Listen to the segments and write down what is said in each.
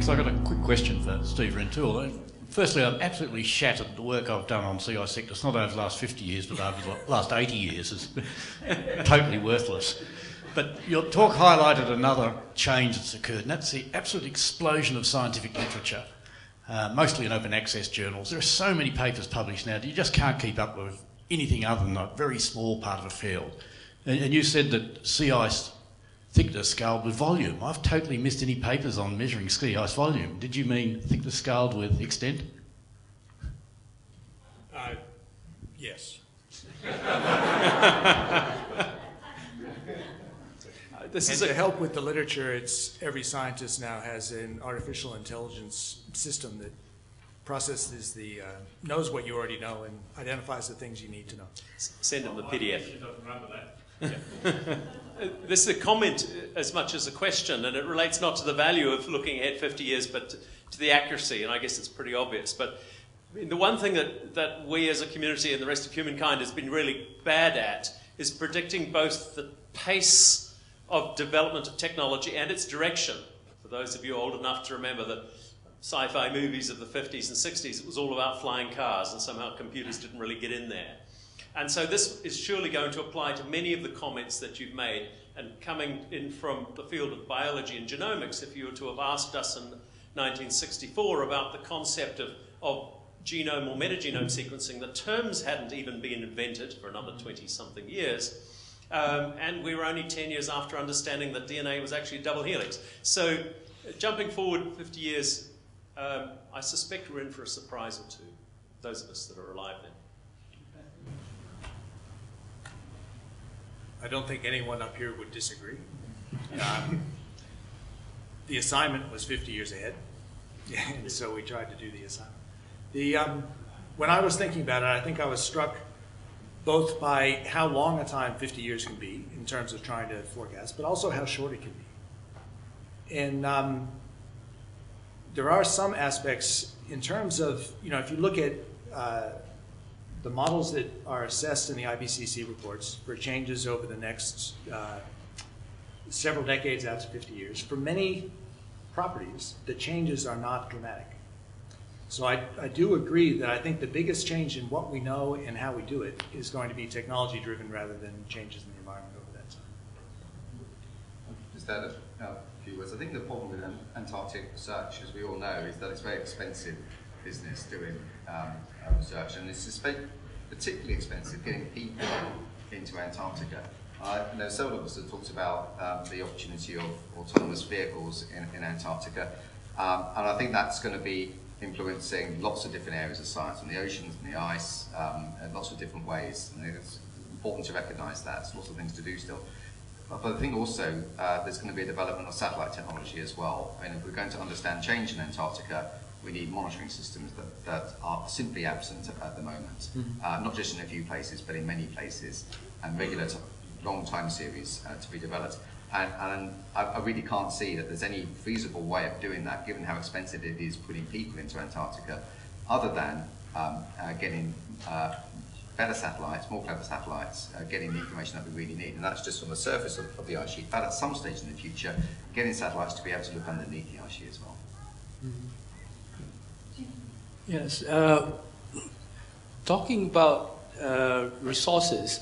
Thanks. I've got a quick question for Steve Rintoul. Firstly, I'm absolutely shattered the work I've done on CI sectors, not over the last 50 years, but over the last 80 years. It's totally worthless. But your talk highlighted another change that's occurred, and that's the absolute explosion of scientific literature, mostly in open access journals. There are so many papers published now that you just can't keep up with anything other than a very small part of a field. And you said that sea ice thickness scaled with volume. I've totally missed any papers on measuring sea ice volume. Did you mean thickness scaled with extent? Yes. To help with the literature, every scientist now has an artificial intelligence system that processes knows what you already know and identifies the things you need to know. Send them the PDF. This is a comment as much as a question, and it relates not to the value of looking ahead 50 years, but to the accuracy, and I guess it's pretty obvious. But I mean, the one thing that we as a community and the rest of humankind has been really bad at is predicting both the pace of development of technology and its direction. For those of you old enough to remember the sci-fi movies of the 50s and 60s, it was all about flying cars, and somehow computers didn't really get in there. And so this is surely going to apply to many of the comments that you've made. And coming in from the field of biology and genomics, if you were to have asked us in 1964 about the concept of genome or metagenome sequencing, the terms hadn't even been invented for another 20-something years. And we were only 10 years after understanding that DNA was actually a double helix. So jumping forward 50 years, I suspect we're in for a surprise or two, those of us that are alive then. I don't think anyone up here would disagree. The assignment was 50 years ahead, and so we tried to do the assignment. When I was thinking about it, I think I was struck both by how long a time 50 years can be in terms of trying to forecast, but also how short it can be. And there are some aspects in terms of, if you look at the models that are assessed in the IPCC reports for changes over the next several decades out to 50 years, for many properties, the changes are not dramatic. So I do agree that I think the biggest change in what we know and how we do it is going to be technology driven rather than changes in the environment over that time. Just add a few words. I think the problem with Antarctic research, as we all know, is that it's very expensive business doing research, and it's particularly expensive getting people into Antarctica. I know several of us have talked about the opportunity of autonomous vehicles in Antarctica, and I think that's going to be influencing lots of different areas of science, on the oceans and the ice, in lots of different ways. And it's important to recognise that. There's lots of things to do still. But I think also there's going to be a development of satellite technology as well. I mean, if we're going to understand change in Antarctica, we need monitoring systems that are simply absent at the moment, not just in a few places, but in many places, and regular long time series to be developed. And I really can't see that there's any feasible way of doing that, given how expensive it is putting people into Antarctica, other than getting better satellites, more clever satellites, getting the information that we really need. And that's just on the surface of the ice sheet. But at some stage in the future, getting satellites to be able to look underneath the ice sheet as well. Yes, talking about resources,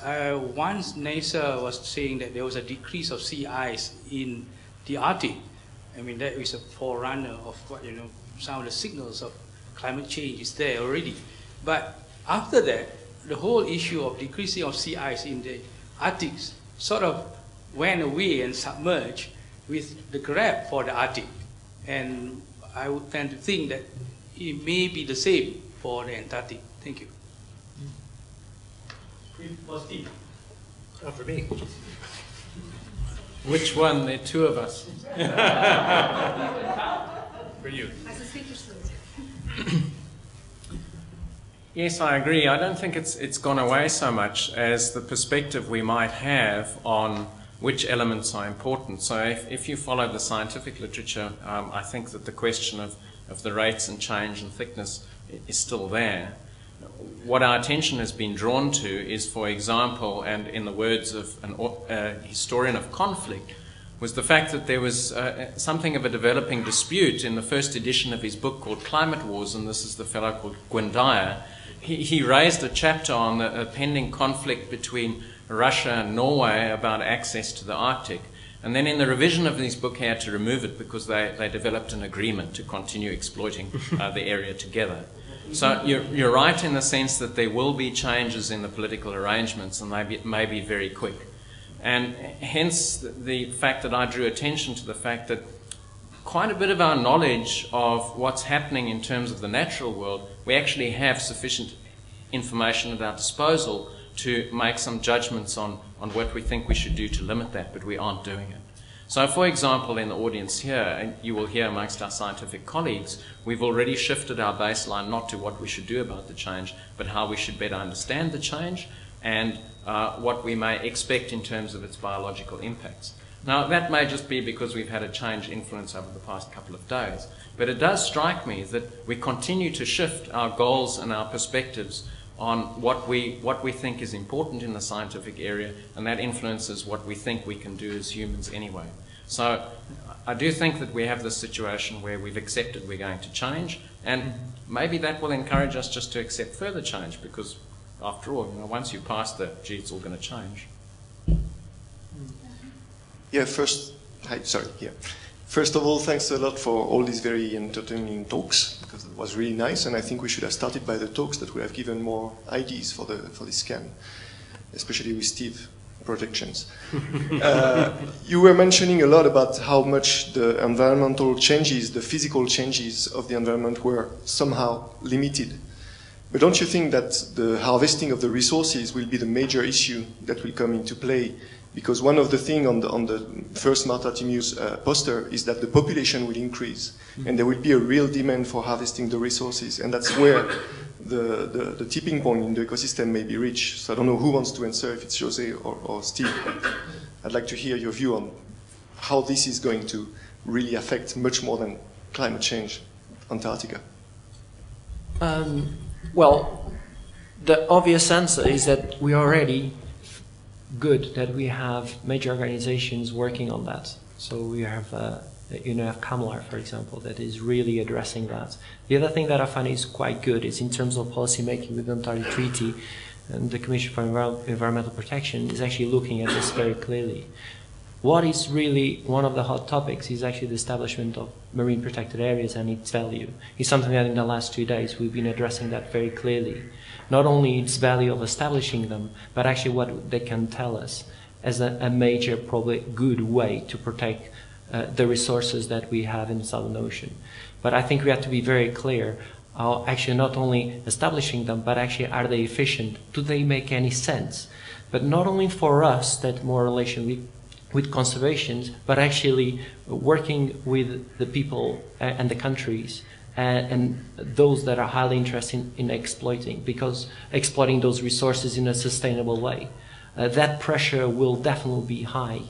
once NASA was saying that there was a decrease of sea ice in the Arctic. I mean, that is a forerunner of what, some of the signals of climate change is there already. But after that, the whole issue of decreasing of sea ice in the Arctic sort of went away and submerged with the grab for the Arctic. And I would tend to think that it may be the same for the Antarctic. Thank you. For Steve. Oh, for me. Which one? There are two of us. For you. As a speaker sleuth. Yes, I agree. I don't think it's gone away so much as the perspective we might have on which elements are important. So if you follow the scientific literature, I think that the question of the rates and change and thickness is still there. What our attention has been drawn to is, for example, and in the words of a historian of conflict, was the fact that there was something of a developing dispute in the first edition of his book called Climate Wars, and this is the fellow called Gwyn Dyer. He raised a chapter on the pending conflict between Russia and Norway about access to the Arctic. And then in the revision of his book, he had to remove it because they developed an agreement to continue exploiting the area together. So you're right in the sense that there will be changes in the political arrangements, and they may be very quick. And hence the fact that I drew attention to the fact that quite a bit of our knowledge of what's happening in terms of the natural world, we actually have sufficient information at our disposal to make some judgments on what we think we should do to limit that, but we aren't doing it. So, for example, in the audience here, and you will hear amongst our scientific colleagues, we've already shifted our baseline not to what we should do about the change, but how we should better understand the change and what we may expect in terms of its biological impacts. Now, that may just be because we've had a change influence over the past couple of days, but it does strike me that we continue to shift our goals and our perspectives on what we think is important in the scientific area, and that influences what we think we can do as humans anyway. So I do think that we have this situation where we've accepted we're going to change, and maybe that will encourage us just to accept further change, because after all, once you pass the, gee, it's all going to change. Yeah, first of all, thanks a lot for all these very entertaining talks, because it was really nice, and I think we should have started by the talks that would have given more ideas for this scan, especially with Steve's projections. You were mentioning a lot about how much the environmental changes, the physical changes of the environment were somehow limited. But don't you think that the harvesting of the resources will be the major issue that will come into play? Because one of the things on the first Marta Timiu's poster is that the population will increase, and there will be a real demand for harvesting the resources, and that's where the tipping point in the ecosystem may be reached. So I don't know who wants to answer, if it's Jose or Steve, but I'd like to hear your view on how this is going to really affect much more than climate change, Antarctica. Well, the obvious answer is that we are already good that we have major organizations working on that. So we have, CAMLAR, for example, that is really addressing that. The other thing that I find is quite good is in terms of policy making with the Antarctic Treaty, and the Commission for Environmental Protection is actually looking at this very clearly. What is really one of the hot topics is actually the establishment of marine protected areas and its value. It's something that in the last 2 days we've been addressing that very clearly. Not only its value of establishing them, but actually what they can tell us as a major, probably good way to protect the resources that we have in the Southern Ocean. But I think we have to be very clear, actually not only establishing them, but actually are they efficient? Do they make any sense? But not only for us, that more relation with conservation, but actually working with the people and the countries and those that are highly interested in exploiting, because exploiting those resources in a sustainable way. That pressure will definitely be high.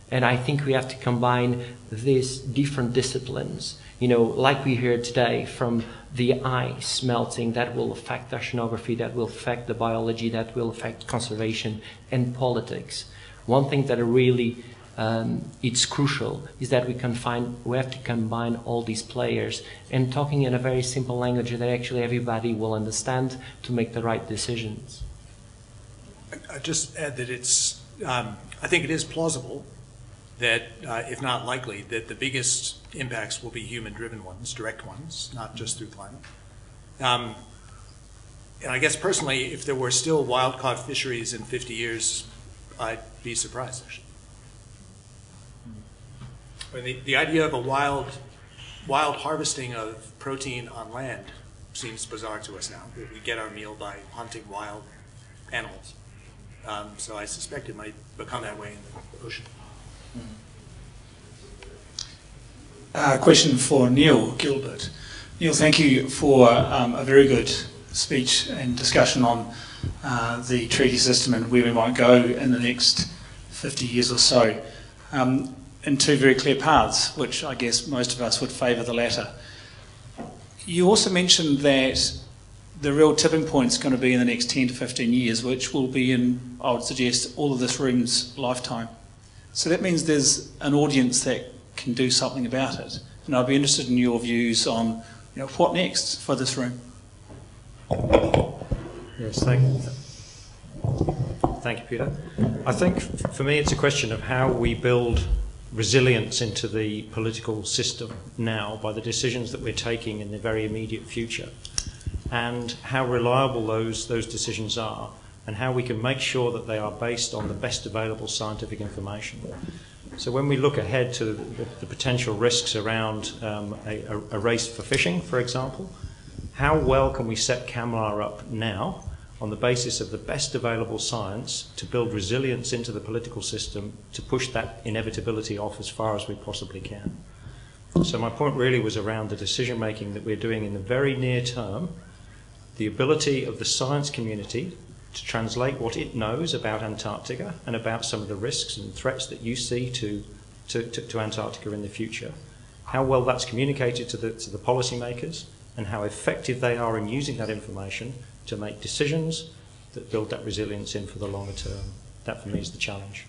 And I think we have to combine these different disciplines, like we heard today, from the ice melting that will affect oceanography, that will affect the biology, that will affect conservation and politics. One thing that really it's crucial is that we have to combine all these players and talking in a very simple language that actually everybody will understand to make the right decisions. I just add that it's, I think it is plausible that, if not likely, that the biggest impacts will be human-driven ones, direct ones, not just through climate. And I guess personally, if there were still wild-caught fisheries in 50 years, I'd be surprised, actually. The idea of a wild harvesting of protein on land seems bizarre to us now. We get our meal by hunting wild animals. So I suspect it might become that way in the ocean. Question for Neil Gilbert. Neil, thank you for a very good speech and discussion on the treaty system and where we might go in the next 50 years or so. In two very clear paths, which I guess most of us would favour the latter. You also mentioned that the real tipping point is going to be in the next 10 to 15 years, which will be in, I would suggest, all of this room's lifetime. So that means there's an audience that can do something about it. And I'd be interested in your views on, what next for this room. Yes, thank you, Peter. I think for me it's a question of how we build resilience into the political system now by the decisions that we're taking in the very immediate future, and how reliable those decisions are, and how we can make sure that they are based on the best available scientific information. So when we look ahead to the potential risks around a race for fishing, for example, how well can we set CAMLR up now on the basis of the best available science to build resilience into the political system to push that inevitability off as far as we possibly can? So my point really was around the decision making that we're doing in the very near term, the ability of the science community to translate what it knows about Antarctica and about some of the risks and threats that you see to Antarctica in the future, how well that's communicated to the policymakers, and how effective they are in using that information to make decisions that build that resilience in for the longer term. That for me is the challenge.